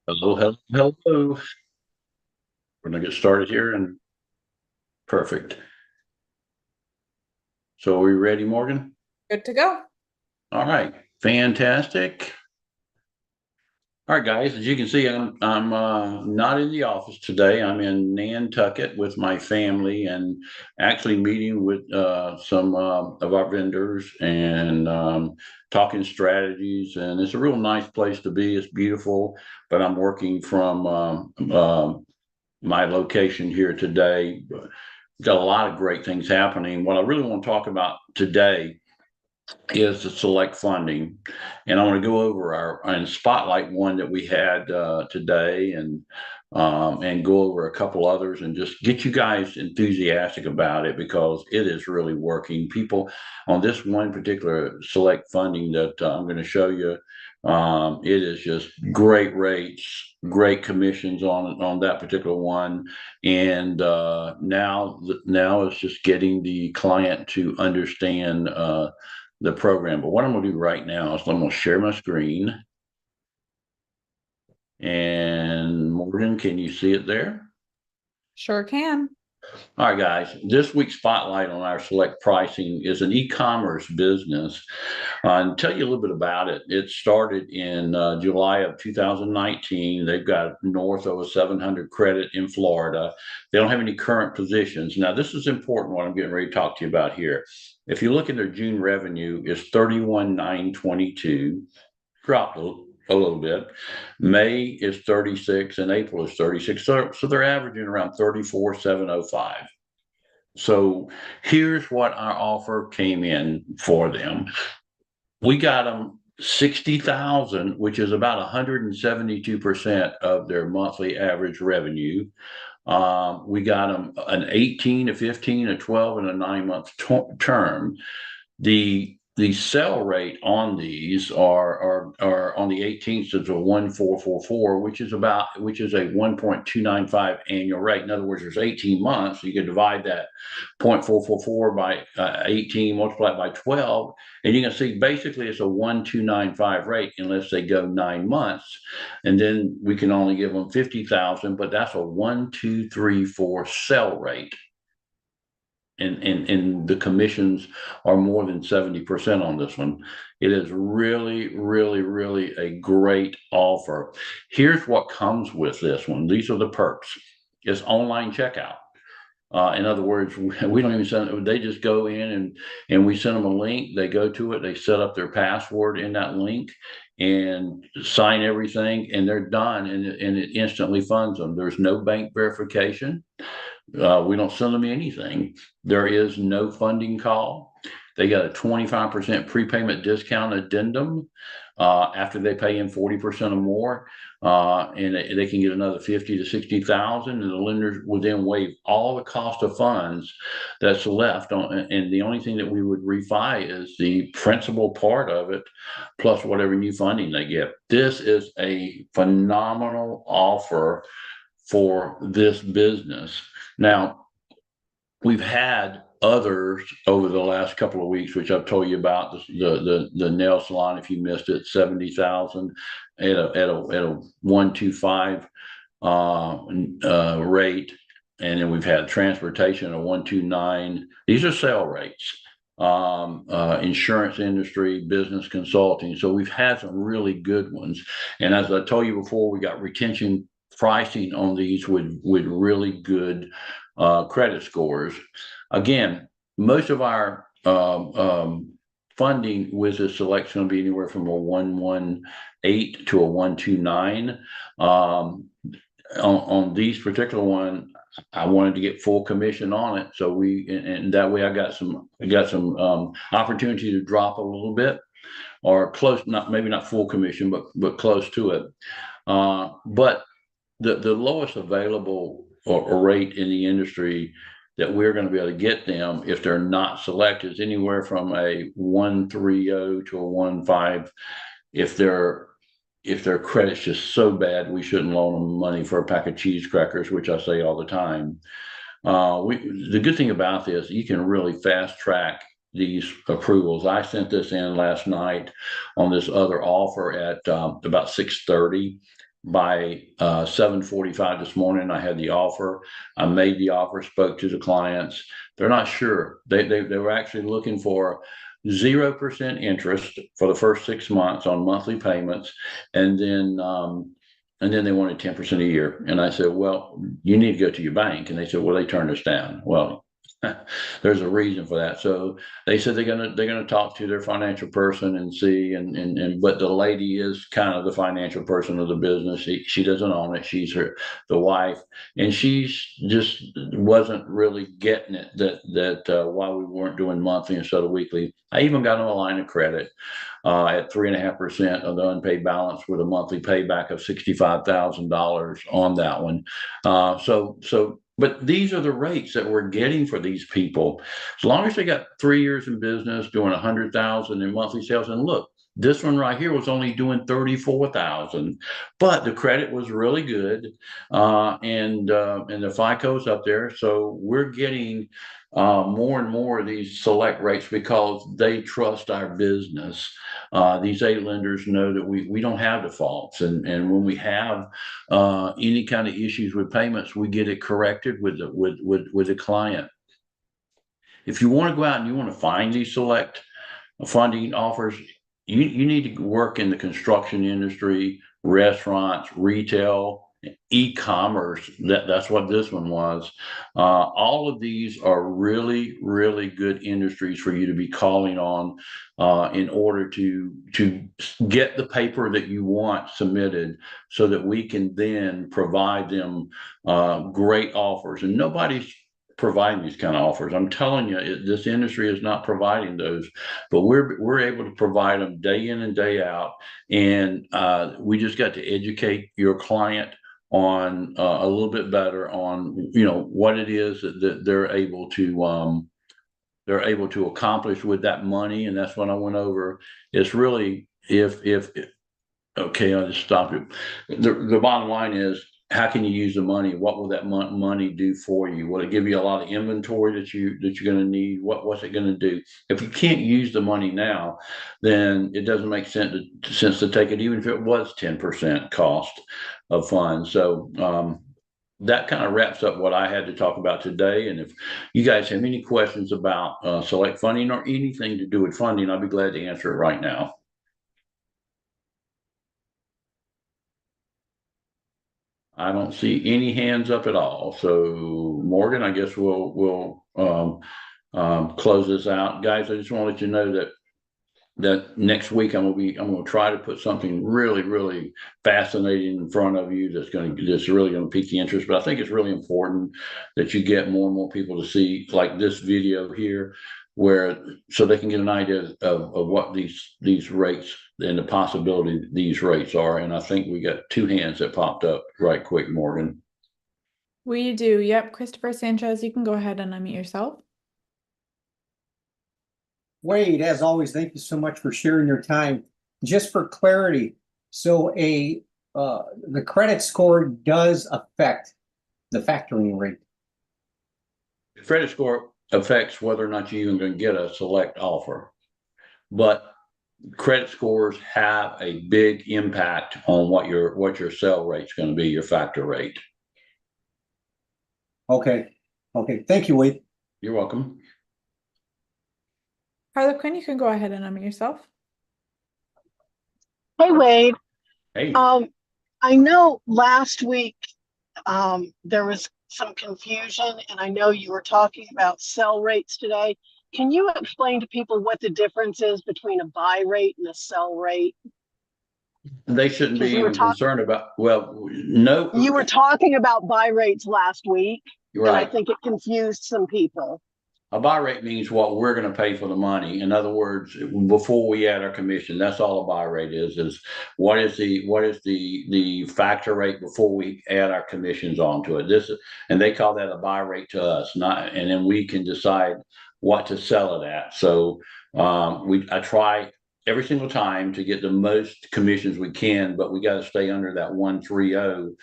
Hello, hello, hello. We're gonna get started here and perfect. So are we ready, Morgan? Good to go. All right, fantastic. All right, guys, as you can see, I'm not in the office today. I'm in Nantucket with my family and actually meeting with some of our vendors and talking strategies. And it's a real nice place to be. It's beautiful, but I'm working from my location here today. Got a lot of great things happening. What I really want to talk about today is the select funding, and I want to go over our and spotlight one that we had today, and go over a couple others, and just get you guys enthusiastic about it because it is really working. People on this one particular select funding that I'm going to show you. It is just great rates, great commissions on that particular one, and now it's just getting the client to understand the program. But what I'm going to do right now is I'm going to share my screen. And Morgan, can you see it there? Sure can. All right, guys. This week's spotlight on our select pricing is an e-commerce business. And tell you a little bit about it. It started in July of 2019. They've got north of a 700 credit in Florida. They don't have any current positions. Now, this is important. What I'm getting ready to talk to you about here. If you look at their June revenue, it's 31,922, dropped a little bit. May is 36 and April is 36. So they're averaging around 34,705. So here's what our offer came in for them. We got them 60,000, which is about 172% of their monthly average revenue. We got them an 18, a 15, a 12, and a 9 month term. The sell rate on these are on the 18th is a 1,444, which is a 1.295 annual rate. In other words, there's 18 months. So you can divide that 0.444 by 18, multiply it by 12, and you can see basically it's a 1,295 rate unless they go 9 months, and then we can only give them 50,000, but that's a 1,234 sell rate, and the commissions are more than 70% on this one. It is really, really, really a great offer. Here's what comes with this one. These are the perks. It's online checkout. In other words, we don't even send. They just go in and we send them a link. They go to it. They set up their password in that link and sign everything, and they're done. And it instantly funds them. There's no bank verification. We don't send them anything. There is no funding call. They got a 25% prepayment discount addendum after they pay in 40% or more, and they can get another 50 to 60,000, and the lenders will then waive all the cost of funds that's left on. And the only thing that we would refi is the principal part of it, plus whatever new funding they get. This is a phenomenal offer for this business. Now, we've had others over the last couple of weeks, which I've told you about. The nail salon, if you missed it, 70,000 at a 125 rate, and then we've had transportation at 129. These are sale rates. Insurance industry, business consulting. So we've had some really good ones. And as I told you before, we got retention pricing on these with really good credit scores. Again, most of our funding with this select is going to be anywhere from a 118 to a 129. On these particular one, I wanted to get full commission on it, so and that way I got some opportunity to drop a little bit or close, not maybe not full commission, but close to it. But the lowest available or rate in the industry that we're going to be able to get them if they're not selected is anywhere from a 130 to a 15. If their credit's just so bad, we shouldn't loan them money for a pack of cheese crackers, which I say all the time. The good thing about this, you can really fast track these approvals. I sent this in last night on this other offer at about 6:30. by 7:45 this morning. I had the offer. I made the offer, spoke to the clients. They're not sure. They were actually looking for 0% interest for the first 6 months on monthly payments, and then they wanted 10% a year. And I said, well, you need to go to your bank. And they said, well, they turned us down. Well, there's a reason for that. So they said they're gonna talk to their financial person and see, and but the lady is kind of the financial person of the business. She doesn't own it. She's the wife, and she's just wasn't really getting it that why we weren't doing monthly instead of weekly. I even got them a line of credit at 3.5% of the unpaid balance with a monthly payback of $65,000 on that one. But these are the rates that we're getting for these people. As long as they got 3 years in business, doing 100,000 in monthly sales, and look, this one right here was only doing 34,000, but the credit was really good, and the FICO's up there, so we're getting more and more of these select rates because they trust our business. These A lenders know that we don't have defaults, and when we have any kind of issues with payments, we get it corrected with the client. If you want to go out and you want to find these select funding offers, you need to work in the construction industry, restaurants, retail, e-commerce. That's what this one was. All of these are really, really good industries for you to be calling on in order to get the paper that you want submitted, so that we can then provide them great offers. And nobody's providing these kind of offers. I'm telling you, this industry is not providing those, but we're able to provide them day in and day out. And we just got to educate your client on a little bit better on what it is that they're able to accomplish with that money. And that's what I went over. It's really if okay, I'll just stop you. The bottom line is, how can you use the money? What will that money do for you? Will it give you a lot of inventory that you're going to need? What's it going to do? If you can't use the money now, then it doesn't make sense to take it, even if it was 10% cost of funds. So that kind of wraps up what I had to talk about today. And if you guys have any questions about select funding or anything to do with funding, I'll be glad to answer it right now. I don't see any hands up at all. So Morgan, I guess we'll close this out, guys. I just want to let you know that next week I'm gonna try to put something really, really fascinating in front of you that's really going to pique the interest. But I think it's really important that you get more and more people to see like this video here, so they can get an idea of what these rates and the possibility these rates are. And I think we got two hands that popped up right quick, Morgan. We do. Yep. Christopher Sanchez, you can go ahead and unmute yourself. Wade, as always, thank you so much for sharing your time. Just for clarity, so the credit score does affect the factoring rate. The credit score affects whether or not you're even going to get a select offer, but credit scores have a big impact on what your sell rate's going to be, your factor rate. Okay. Thank you, Wade. You're welcome. Harlequin, you can go ahead and unmute yourself. Hey, Wade. Hey. I know last week there was some confusion, and I know you were talking about sell rates today. Can you explain to people what the difference is between a buy rate and a sell rate? They shouldn't be even concerned about, no. You were talking about buy rates last week, right. And I think it confused some people. A buy rate means what we're going to pay for the money. In other words, before we add our commission, that's all a buy rate is what is the factor rate before we add our commissions onto it. And they call that a buy rate to us, and then we can decide what to sell it at. So I try every single time to get the most commissions we can, but we got to stay under that 130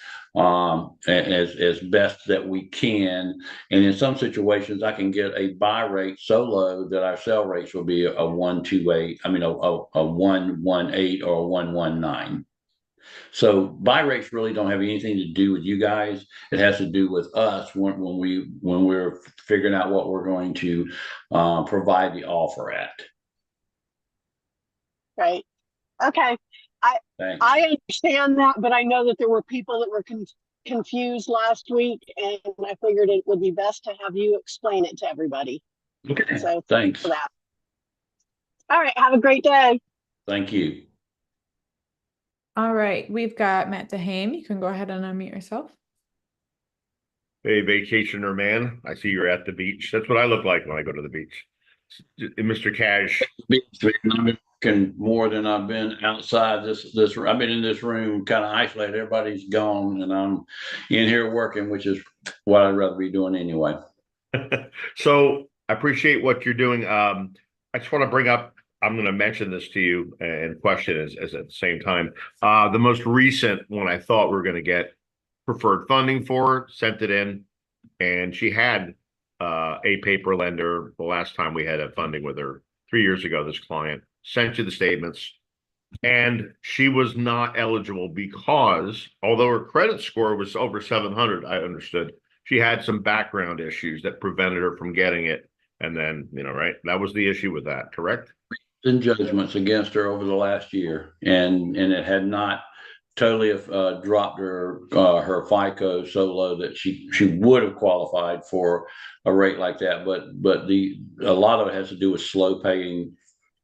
as best that we can. And in some situations, I can get a buy rate so low that our sell rates will be a 128. I mean, a 118 or a 119. So buy rates really don't have anything to do with you guys. It has to do with us when we're figuring out what we're going to provide the offer at. Right. Okay. Thanks. I understand that, but I know that there were people that were confused last week, and I figured it would be best to have you explain it to everybody. Okay. So Thanks. for that. All right. Have a great day. Thank you. All right, we've got Matt DeHame. You can go ahead and unmute yourself. Hey, vacationer man, I see you're at the beach. That's what I look like when I go to the beach. Mr. Cash. I've been working more than I've been outside this. I've been in this room kind of isolated. Everybody's gone, and I'm in here working, which is what I'd rather be doing anyway. So I appreciate what you're doing. I just want to bring up, I'm going to mention this to you and question as at the same time. The most recent one I thought we were going to get preferred funding for, sent it in, and she had a paper lender the last time we had a funding with her 3 years ago. This client sent you the statements, and she was not eligible because although her credit score was over 700, I understood she had some background issues that prevented her from getting it. And then, right, that was the issue with that, correct? In judgments against her over the last year, and it had not totally dropped her FICO so low that she would have qualified for a rate like that. But a lot of it has to do with slow paying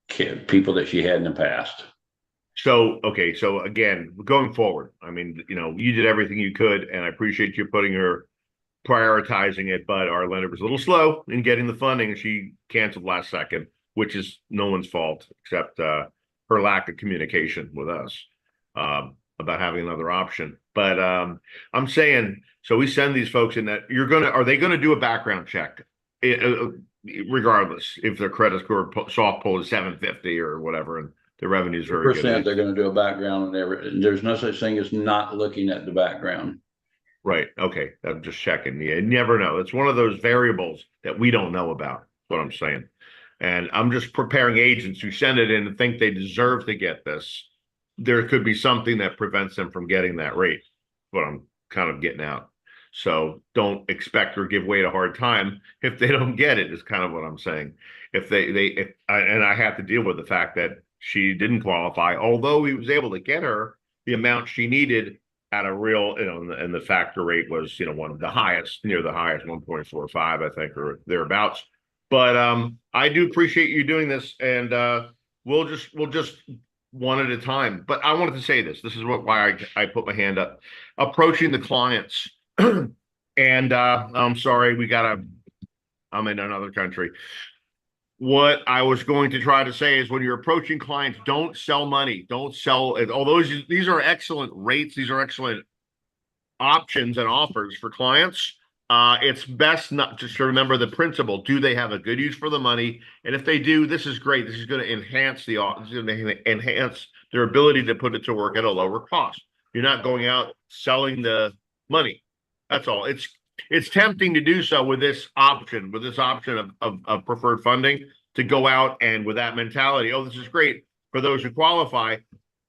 people that she had in the past. So, okay. So again, going forward, I mean, you did everything you could, and I appreciate you prioritizing it, but our lender was a little slow in getting the funding, and she canceled last second, which is no one's fault except her lack of communication with us about having another option. But I'm saying, so we send these folks in that are they going to do a background check? Regardless if their credit score soft pull is 750 or whatever, and the revenue is very good. They're going to do a background, and there's no such thing as not looking at the background. Right. Okay. I'm just checking. You never know. It's one of those variables that we don't know about. That's what I'm saying. And I'm just preparing agents who send it in and think they deserve to get this. There could be something that prevents them from getting that rate. What I'm kind of getting out. So don't expect or give Wade a hard time if they don't get it, is kind of what I'm saying. If I have to deal with the fact that she didn't qualify, although he was able to get her the amount she needed at a real, and the factor rate was, one of the highest, near the highest, 1.45, I think, or thereabouts. But I do appreciate you doing this, and we'll just one at a time. But I wanted to say this. This is why I put my hand up. Approaching the clients, and I'm sorry, I'm in another country. What I was going to try to say is when you're approaching clients, don't sell money. Don't sell. Although these are excellent rates, these are excellent options and offers for clients. It's best not just to remember the principle. Do they have a good use for the money? And if they do, this is great. This is going to enhance their ability to put it to work at a lower cost. You're not going out selling the money. That's all. It's tempting to do so with this option of preferred funding, to go out and with that mentality, oh, this is great for those who qualify.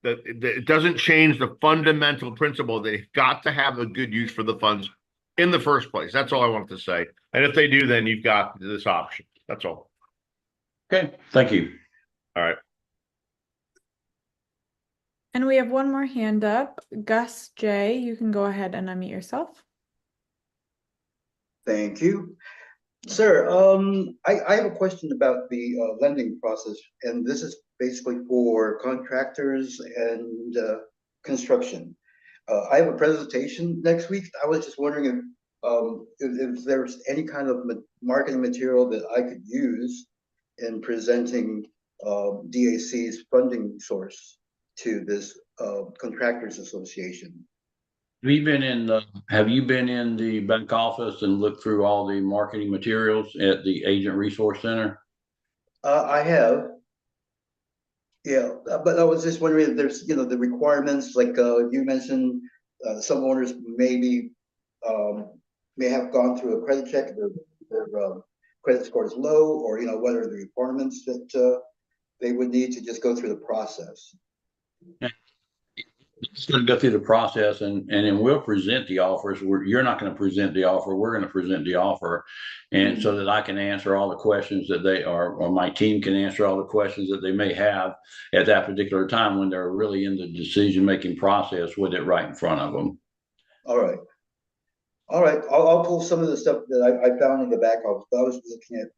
That it doesn't change the fundamental principle. They've got to have a good use for the funds in the first place. That's all I wanted to say. And if they do, then you've got this option. That's all. Okay. Thank you. All right. And we have one more hand up. Gus J, you can go ahead and unmute yourself. Thank you. Sir, I have a question about the lending process, and this is basically for contractors and construction. I have a presentation next week. I was just wondering if there's any kind of marketing material that I could use in presenting DAC's funding source to this Contractors Association. Have you been in the back office and looked through all the marketing materials at the Agent Resource Center? I have. Yeah, but I was just wondering if there's, the requirements, like you mentioned, some owners may have gone through a credit check, their credit score is low, or, what are the requirements that they would need to just go through the process? It's going to go through the process and then we'll present the offers. You're not going to present the offer. We're going to present the offer. And so that I can answer all the questions that they are, or my team can answer all the questions that they may have at that particular time when they're really in the decision-making process with it right in front of them. All right. All right, I'll pull some of the stuff that I found in the back office. I was looking at,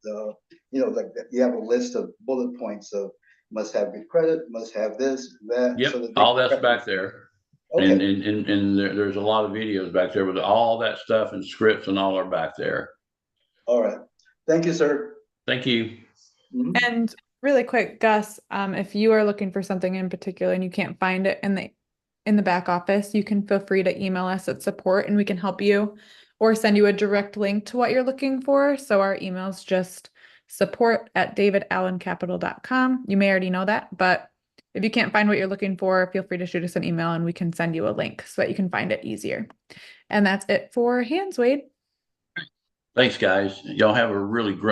like you have a list of bullet points of must have good credit, must have this, that. Yep, so that they all can that's back there. Okay, And there's a lot of videos back there with all that stuff and scripts and all are back there. all right. Thank you, sir. Thank you. Mhm. And really quick, Gus, if you are looking for something in particular and you can't find it in the back office, you can feel free to email us at support and we can help you or send you a direct link to what you're looking for. So our email is just support@davidallencapital.com. You may already know that, but if you can't find what you're looking for, feel free to shoot us an email and we can send you a link so that you can find it easier. And that's it for hands, Wade. Thanks, guys. Y'all have a really great